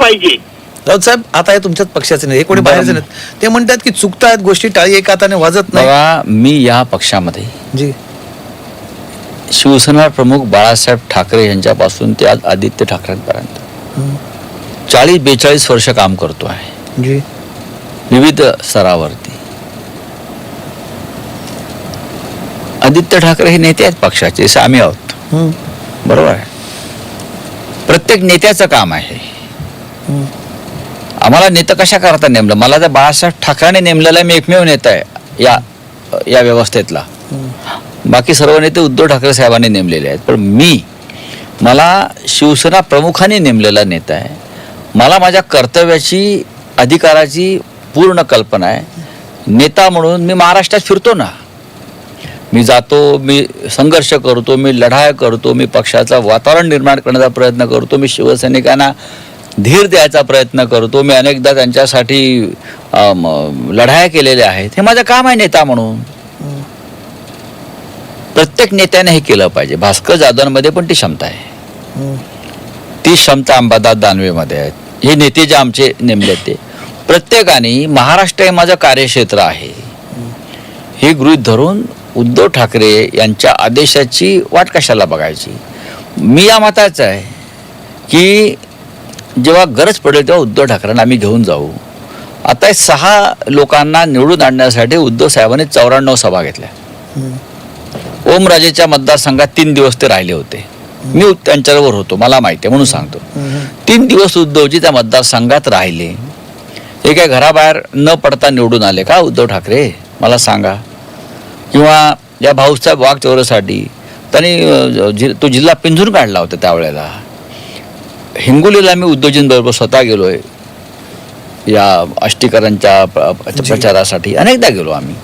पाहिजे. राऊत साहेब, आता हे तुमच्याच पक्षाचे नाही, हे कोणी बाहेरचे नाहीत. ते म्हणतात की चुकतायत गोष्टी, टाळी एका हाताने वाजत नाही. बघा, मी या पक्षामध्ये जी शिवसेना प्रमुख बाळासाहेब ठाकरे यांच्यापासून ते आज आदित्य ठाकरेंपर्यंत 40-42 वर्ष काम करतो आहे, जी विविध स्तरावरती. आदित्य ठाकरे हे नेते आहेत पक्षाचे, जसे आम्ही आहोत, बरोबर आहे. प्रत्येक नेत्याचं काम आहे. आम्हाला नेतं कशा करता नेमलं? मला तर बाळासाहेब ठाकरेंनी नेमलेला मी एकमेव नेता आहे या व्यवस्थेतला. बाकी सर्व नेते उद्धव ठाकरे साहेबांनी नेमलेले आहेत, पण मला शिवसेना प्रमुखांनी नेमलेला नेता आहे. मला माझ्या कर्तव्याची, अधिकाराची पूर्ण कल्पना आहे. नेता म्हणून मी महाराष्ट्रात फिरतो ना, मी जातो, मी संघर्ष करतो, मी लढाया करतो, मी पक्षाचं वातावरण निर्माण करण्याचा प्रयत्न करतो, मी शिवसैनिकांना धीर द्यायचा प्रयत्न करतो, मी अनेकदा त्यांच्यासाठी लढाया केलेल्या आहेत. हे माझं काम आहे नेता म्हणून. प्रत्येक नेत्याने हे केलं पाहिजे. भास्कर जाधवांमध्ये पण ती क्षमता आहे, ती क्षमता अंबादास दानवेमध्ये आहेत. हे नेते जे आमचे नेमले ते प्रत्येकाने, महाराष्ट्र हे माझं कार्यक्षेत्र आहे हे गृहीत धरून उद्धव ठाकरे यांच्या आदेशाची वाट कशाला बघायची. मी या मताचा आहे की जेव्हा गरज पडेल तेव्हा उद्धव ठाकरेंना आम्ही घेऊन जाऊ. आता 6 लोकांना निवडून आणण्यासाठी उद्धव साहेबांनी 94 सभा घेतल्या. ओमराजेच्या मतदारसंघात 3 दिवस ते राहिले होते. मी त्यांच्याबरोबर होतो, मला माहिती आहे म्हणून सांगतो. 3 दिवस उद्धवजी त्या मतदारसंघात राहिले. हे काय घराबाहेर न पडता निवडून आले का उद्धव ठाकरे? मला सांगा. किंवा या भाऊसाहेब वाघ चौऱ्यासाठी त्यांनी तो जिल्हा पिंजून काढला होता. त्यावेळेला हिंगोलीला मी उद्धवजींबरोबर स्वतः गेलोय, या अष्टीकरांच्या प्रचारासाठी अनेकदा गेलो आम्ही.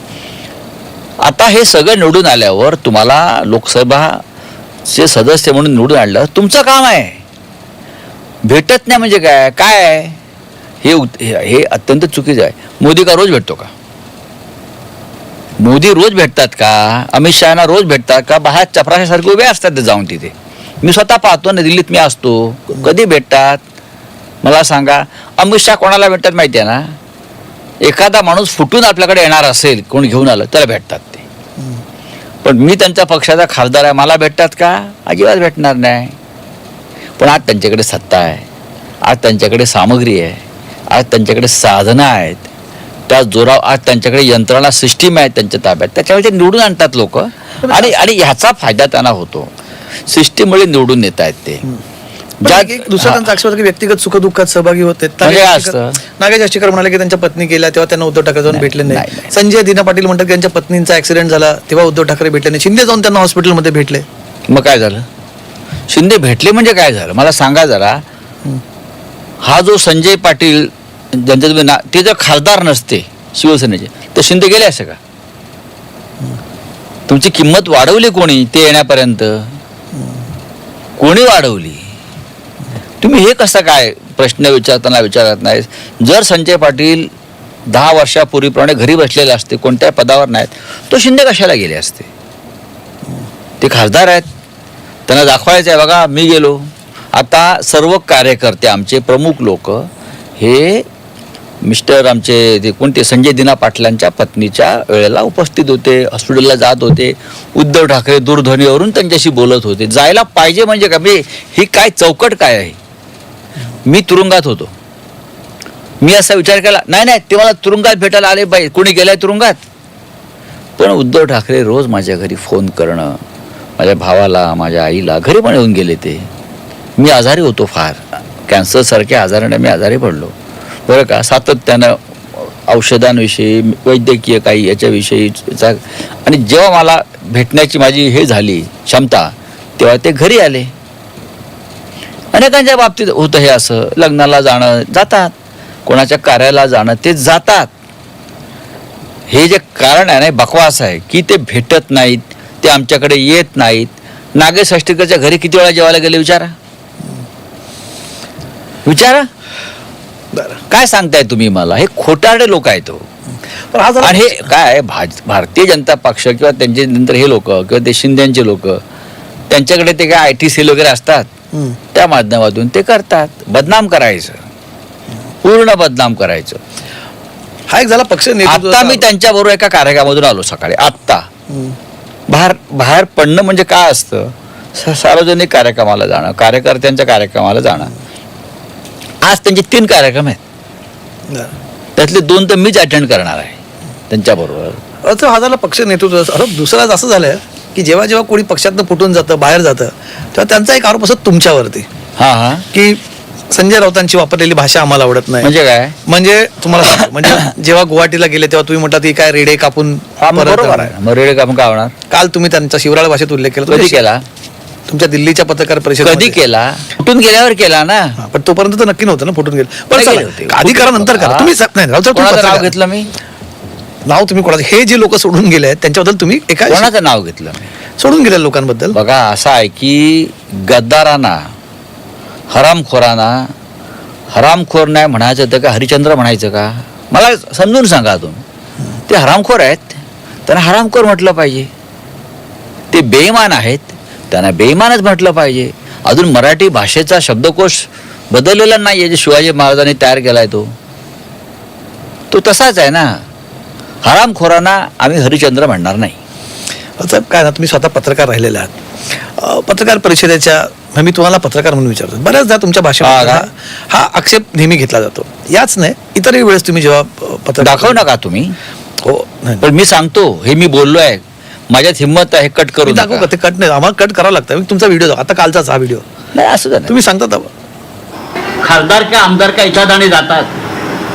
आता हे सगळं निवडून आल्यावर तुम्हाला लोकसभाचे सदस्य म्हणून निवडून आणलं, तुमचं काम आहे. भेटत नाही म्हणजे काय आहे हे अत्यंत चुकीचं आहे. मोदी का रोज भेटतो का? मोदी रोज भेटतात का? अमित शहाना रोज भेटतात का? बाहेर चपराशासारखे उभे असतात ते जाऊन तिथे. मी स्वतः पाहतो ना, दिल्लीत मी असतो. कधी भेटतात मला सांगा. अमित शहा कोणाला भेटतात माहिती आहे ना? एखादा माणूस फुटून आपल्याकडे येणार असेल, कोण घेऊन आलं त्याला भेटतात ते. पण मी त्यांच्या पक्षाचा खासदार आहे, मला भेटतात का? अजिबात भेटणार नाही. पण आज त्यांच्याकडे सत्ता आहे, आज त्यांच्याकडे सामग्री आहे, आज त्यांच्याकडे साधनं आहेत, त्या जोरावर आज त्यांच्याकडे यंत्रणा, सिस्टीम आहे त्यांच्या ताब्यात. त्याच्यामुळे ते निवडून आणतात लोक. आणि ह्याचा फायदा त्यांना होतो. सिस्टीममुळे निवडून येत आहेत ते. दुसरा त्यांचा आक्षेप की व्यक्तिगत सुखदुःखात सहभागी होते. नागेश अष्टीकर म्हणाले की त्यांच्या पत्नी गेल्या तेव्हा त्यांना उद्धव ठाकरे जाऊन भेटले नाही. संजय दिना पाटील म्हणतात की त्यांच्या पत्नींचा ऍक्सिडेंट झाला तेव्हा उद्धव ठाकरे भेटले नाही. शिंदे जाऊन त्यांना हॉस्पिटलमध्ये भेटले. मग काय झालं? शिंदे भेटले म्हणजे काय झालं मला सांगा जरा. हा जो संजय पाटील ज्यांच्या तुम्ही ते जर खासदार नसते शिवसेनेचे तर शिंदे गेले असे का? तुमची किंमत वाढवली कोणी ते येण्यापर्यंत? कोणी वाढवली? तुम्ही हे कसं काय प्रश्न विचारताना विचारत नाही? जर संजय पाटील 10 वर्षापूर्वीप्रमाणे घरी बसलेले असते, कोणत्या पदावर नाहीत, तो शिंदे कशाला गेले असते? ते खासदार आहेत, त्यांना दाखवायचं आहे बघा मी गेलो. आता सर्व कार्यकर्ते आमचे प्रमुख लोक हे मिस्टर आमचे ते कोणते संजय दिना पाटलांच्या पत्नीच्या वेळेला उपस्थित होते, हॉस्पिटलला जात होते. उद्धव ठाकरे दूरध्वनीवरून त्यांच्याशी बोलत होते. जायला पाहिजे म्हणजे का? मी ही काय चौकट काय आहे? मी तुरुंगात होतो, मी असा विचार केला नाही ते मला तुरुंगात भेटायला आले पाहिजे, कोणी गेलाय तुरुंगात? पण उद्धव ठाकरे रोज माझ्या घरी फोन करणं, माझ्या भावाला, माझ्या आईला घरी पण येऊन गेले ते. मी आजारी होतो, फार कॅन्सरसारख्या आजाराने मी आजारी पडलो बरं का. सातत्यानं औषधांविषयी, वैद्यकीय काही याच्याविषयीचा. आणि जेव्हा मला भेटण्याची माझी हे झाली क्षमता तेव्हा ते घरी आले. अनेकांच्या बाबतीत होतं हे असं. लग्नाला जाणं जातात, कोणाच्या कार्याला जाणं ते जातात. हे जे कारण आहे ना बकवास आहे की ते भेटत नाहीत, ते आमच्याकडे येत नाहीत. नागेश अष्टीकरच्या घरी किती वेळा जेवायला गेले विचारा. काय सांगताय तुम्ही मला? हे खोटारडे लोक आहेत. आणि हे काय भारतीय जनता पक्ष किंवा त्यांचे नंतर हे लोक किंवा ते शिंदेचे लोक, त्यांच्याकडे ते काय IT सेल वगैरे असतात, त्या माध्यमातून ते करतात बदनाम करायचं. पूर्ण बदनाम करायचं. हा एक झाला पक्ष आता मी नेतृत्व. त्यांच्याबरोबर एका कार्यक्रमातून आलो सकाळी. आत्ता बाहेर पडणं म्हणजे काय असतं, सार्वजनिक कार्यक्रमाला जाणं, कार्यकर्त्यांच्या कार्यक्रमाला जाणं. आज त्यांचे 3 कार्यक्रम आहेत, त्यातले 2 तर मीच अटेंड करणार आहे त्यांच्याबरोबर. असं हा झाला पक्ष नेतृत्व. दुसरा असं झालंय की जेव्हा जेव्हा कोणी पक्षातनं फुटून जातं, बाहेर जातं, तेव्हा त्यांचा एक आरोप असतो तुमच्यावरती हा की संजय राऊतांची वापरलेली भाषा आम्हाला आवडत नाही. म्हणजे काय? म्हणजे तुम्हाला सांगतो, म्हणजे जेव्हा गुवाहाटीला गेले तेव्हा तुम्ही म्हटलं ती काय रेडे कापून परत बरोबर आहे. मग रेडे कापून काय होणार? काल तुम्ही त्यांचा शिवराळ भाषेत उल्लेख केला. कधी केला? तुमच्या दिल्लीच्या पत्रकार परिषद कधी केला? फुटून गेल्यावर केला ना. पण तोपर्यंत तर नक्की नव्हतं ना फुटून गेलं. पण नाही चला, गेले होते. आधी करा नंतर करा. तुम्ही नाही राऊत साहेब, तुम्ही कोणाचं नाव पत्रकार. घेतलं मी? नाव तुम्ही कोणाचं? हे जे लोक सोडून गेले आहेत त्यांच्याबद्दल तुम्ही एका कोणाचं नाव घेतलं मी? सोडून गेलेल्या लोकांबद्दल. बघा, असं आहे की गद्दारांना, हरामखोरांना हरामखोर नाही म्हणायचं तर का हरिचंद्र म्हणायचं का? मला समजून सांगा. तुम्ही ते हरामखोर आहेत, त्यांना हरामखोर म्हटलं पाहिजे. ते बेईमान आहेत, त्यांना बेईमानच म्हटलं पाहिजे. अजून मराठी भाषेचा शब्दकोश बदललेला नाही आहे, जे शिवाजी महाराजांनी तयार केलाय तो तसाच आहे ना. हरामखोरांना आम्ही हरिचंद्र म्हणणार नाही. साहेब काय ना, तुम्ही स्वतः पत्रकार राहिलेले आहात. पत्रकार परिषदेच्या, मी तुम्हाला पत्रकार म्हणून विचारतो, बऱ्याचदा तुमच्या भाषेत हा आक्षेप नेहमी घेतला जातो. याच नाही, इतरही वेळेस तुम्ही जेव्हा दाखवू नका तुम्ही. हो नाही, पण मी सांगतो, हे मी बोललोय, माझ्यात हिंमत आहे, कट करू दाखवू का? ते कट नाही, आम्हाला कट करावं लागतं. तुमचा व्हिडिओ आता कालचाच हा व्हिडिओ नाही असं झालं. तुम्ही सांगता खासदारक्या आमदारक्या एखादाने जातात.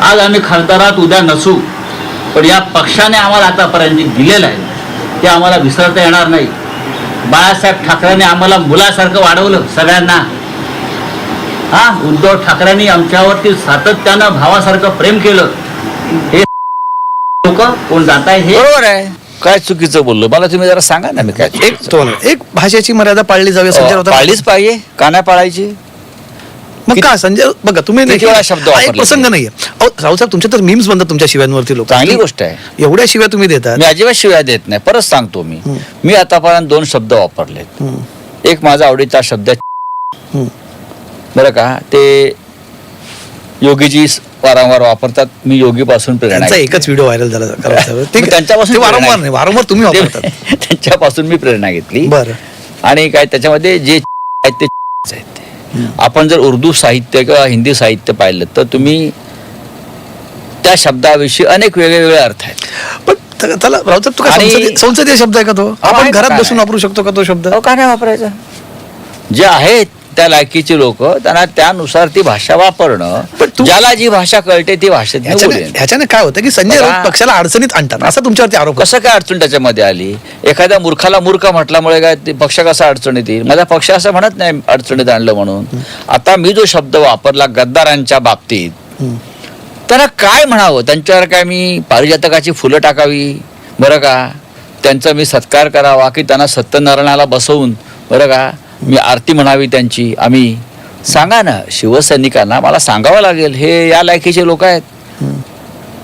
आज आम्ही खासदारात उद्या नसू, पण या पक्षाने आम्हाला आतापर्यंत दिलेलं आहे ते आम्हाला विसरता येणार नाही. बाळासाहेब ठाकरेंनी आम्हाला मुलासारखं वाढवलं सगळ्यांना. उद्धव ठाकरेंनी आमच्यावरती सातत्यानं भावासारखं प्रेम केलं. हे लोक कोण जात आहे हे बरोबर आहे. काय चुकीचं बोललो मला तुम्ही जरा सांगा ना. मी काय एक भाषेची मर्यादा पाळली जावी संजय राऊत. पाळलीच पाहिजे का नाही पाळायची? मग काय संजय बघा, तुम्ही किती वेळा शब्द हा एक वापरले? प्रसंग नाहीये. राऊत साहेब, तुमच्या तर मीम्स बनतात तुमच्या शिव्यांवरती. लोक चांगली गोष्ट आहे. एवढ्या शिव्या तुम्ही देतात. मी अजिबात शिव्या देत नाही. परत सांगतो, मी आतापर्यंत 2 शब्द वापरलेत. एक माझा आवडीचा शब्द बरं का, ते योगीजी वारंवार वापरतात. मी योगीपासून प्रेरणा त्यांचा घेतली. एकच व्हिडिओ व्हायरल झाला. मी त्यांच्यापासून ते वारंवार प्रेरणा नाही, वारंवार तुम्ही वापरतात. त्यांच्यापासून मी प्रेरणा घेतली. बरं. आणि काय त्याच्यामध्ये जे आहेत ते आहेत. आपण जर उर्दू साहित्य किंवा हिंदी साहित्य पाहिलं तर तुम्ही त्या शब्दाविषयी अनेक वेगवेगळे अर्थ आहेत. पण त्याला राऊत साहेब, तो काय आणि- संसदीय शब्द आहे का तो? आपण आहे घरात का? बसून वापरू शकतो का तो शब्द? का नाही वापरायचा? जे आहेत त्या लायकीचे लोक, त्यांना त्यानुसार ती भाषा वापरणं. पण तू- ज्याला जी भाषा कळते ती भाषेत ह्याच्याने काय होतं की संजय बघा. राऊत पक्षाला अडचणीत आणतात, असा तुमच्यावरती आरोप होतो. कसं काय अडचण त्याच्यामध्ये आली? एखाद्या मूर्खाला मूर्ख म्हटल्यामुळे काय ते पक्ष कसा अडचणीत येईल? माझा पक्ष असं म्हणत नाही अडचणीत आणलं म्हणून. आता मी जो शब्द वापरला गद्दारांच्या बाबतीत, त्यांना काय म्हणावं? त्यांच्यावर काय मी पारिजातकाची फुलं टाकावी बरं का? त्यांचा मी सत्कार करावा की त्यांना सत्यनारायणाला बसवून बरं का मी आरती म्हणावी त्यांची? आम्ही सांगा ना शिवसैनिकांना, मला सांगावं लागेल. हे या लायकीचे लोक आहेत.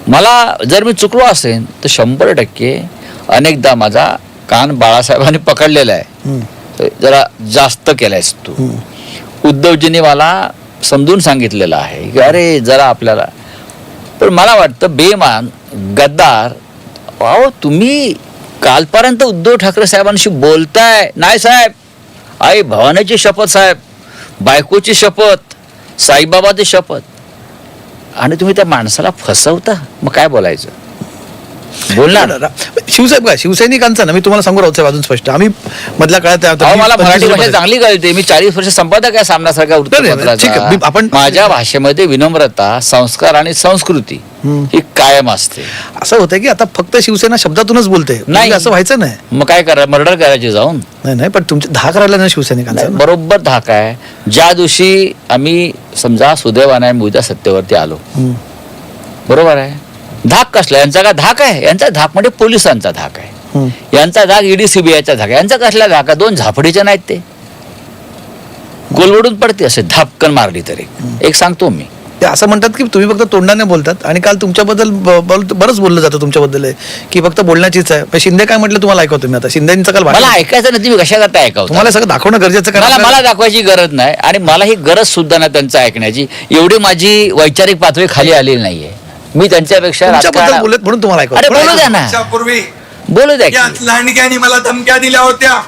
मला जर मी चुकलो असेल तर 100% अनेकदा माझा कान बाळासाहेबांनी पकडलेला आहे. जरा जास्त केलायस तू. उद्धवजींनी मला समजून सांगितलेलं आहे की अरे जरा आपल्याला. पण मला वाटतं बेमान गद्दार, अहो तुम्ही कालपर्यंत उद्धव ठाकरे साहेबांशी बोलताय. नाही साहेब, आई भवानीची शपथ साहेब, बायकोची शपथ, साईबाबाची शपथ, आणि तुम्ही त्या माणसाला फसवता. मग काय बोलायचं? बोलणार. शिवसाहेब काय शिवसैनिकांचा ना, मी तुम्हाला सांगू राऊत साहेब अजून स्पष्ट, आम्ही मधल्या काळात अहो, मला मराठी भाषा चांगली कळते. मी 40 वर्ष संपादक आहे सामनासारख्या ठीक आहे. वृत्तपत्राचा. आपण- माझ्या भाषेमध्ये विनम्रता, संस्कार आणि संस्कृती ही कायम असते. असं होतं की आता फक्त शिवसेना शब्दातूनच बोलते, नाही. असं व्हायचं नाही. मग काय करा? मर्डर करायचे जाऊन? नाही पण तुमचे धाक राहिला ना शिवसैनिकांचा. बरोबर धाक आहे. ज्या दिवशी आम्ही समजा सुदैवाने उद्या सत्तेवरती आलो, बरोबर आहे, धाक कसला? यांचा का धाक आहे? यांचा धाक म्हणजे पोलिसांचा धाक आहे. यांचा धाक ईडी सीबीआयचा धाक आहे. यांचा कसला धाक आहे? 2 झापडीचे नाहीत ते, गोलवडून पडते असे धापकन मारली तरी. एक सांगतो मी, ते असं म्हणतात की तुम्ही फक्त तोंडाने बोलतात आणि काल तुमच्याबद्दल बरंच बोललं जातं तुमच्याबद्दल की फक्त बोलण्याचीच आहे. पण शिंदे काय म्हटलं तुम्हाला ऐकवतो मी आता. शिंदेचं काल मला भाषण ऐकायचं नाही, तुम्ही कशा करता ऐकावं. तुम्हाला सगळं दाखवणं गरजेचं कारण मला आपल्याला- मला दाखवायची गरज नाही आणि मला ही गरज सुद्धा नाही त्यांचं ऐकण्याची. एवढी माझी वैचारिक पातळी खाली आलेली नाहीये. मी त्यांच्यापेक्षा तुमच्याबद्दल राजकारण- बोलत म्हणून तुम्हाला अरे ऐकवतो. बोलू द्या ना, पूर्वी बोलू द्या या की. लांडग्याने मला धमक्या दिल्या होत्या,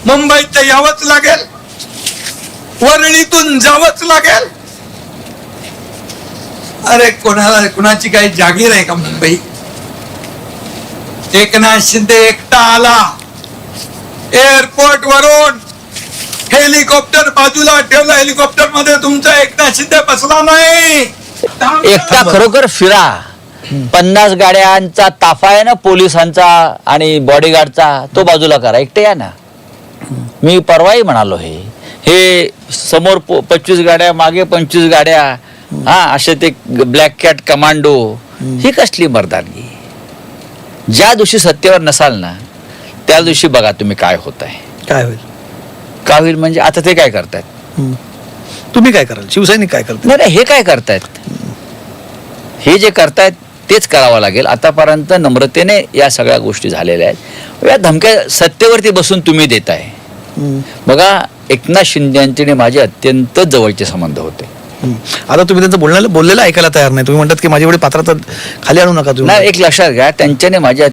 मुंबईत तर यावंच लागेल, वरळीतून जावंच लागेल. अरे कोणाची काही जागीर आहे का मुंबई? एकनाथ शिंदे एकटा आला, एअरपोर्ट वरून हेलिकॉप्टर बाजूला ठेवलं, हेलिकॉप्टर मध्ये तुमचा एकनाथ शिंदे बसला नाही. एकटा खरोखर फिरा. 50 गाड्यांचा ताफा आहे ना पोलिसांचा आणि बॉडीगार्डचा, तो बाजूला करा, एकटे या ना. मी परवाही म्हणालो हे समोर 25 गाड्या, मागे 25 गाड्या, हा असे ते ब्लॅक कॅट कमांडो, ही कसली मर्दानगी. ज्या दिवशी सत्तेवर नसाल ना त्या दिवशी बघा तुम्ही काय होत आहे. काय होईल? काय होईल म्हणजे आता ते काय करतायत. तुम्ही काय कराल? शिवसैनिक काय करतात? नाही हे काय करतायत, हे जे करतायत तेच करावं लागेल. आतापर्यंत नम्रतेने या सगळ्या गोष्टी झालेल्या आहेत. या धमक्या सत्तेवरती बसून तुम्ही देताय. बघा एकनाथ शिंदे आणि माझे अत्यंत जवळचे संबंध होते. आता तुम्ही त्यांचं बोललेलं ऐकायला तयार नाही. तुम्ही म्हणतात की माझी एवढी पात्रता खाली आणू नका तुम्ही. नाही, एक लक्षात घ्या, त्यांच्याने माझ्या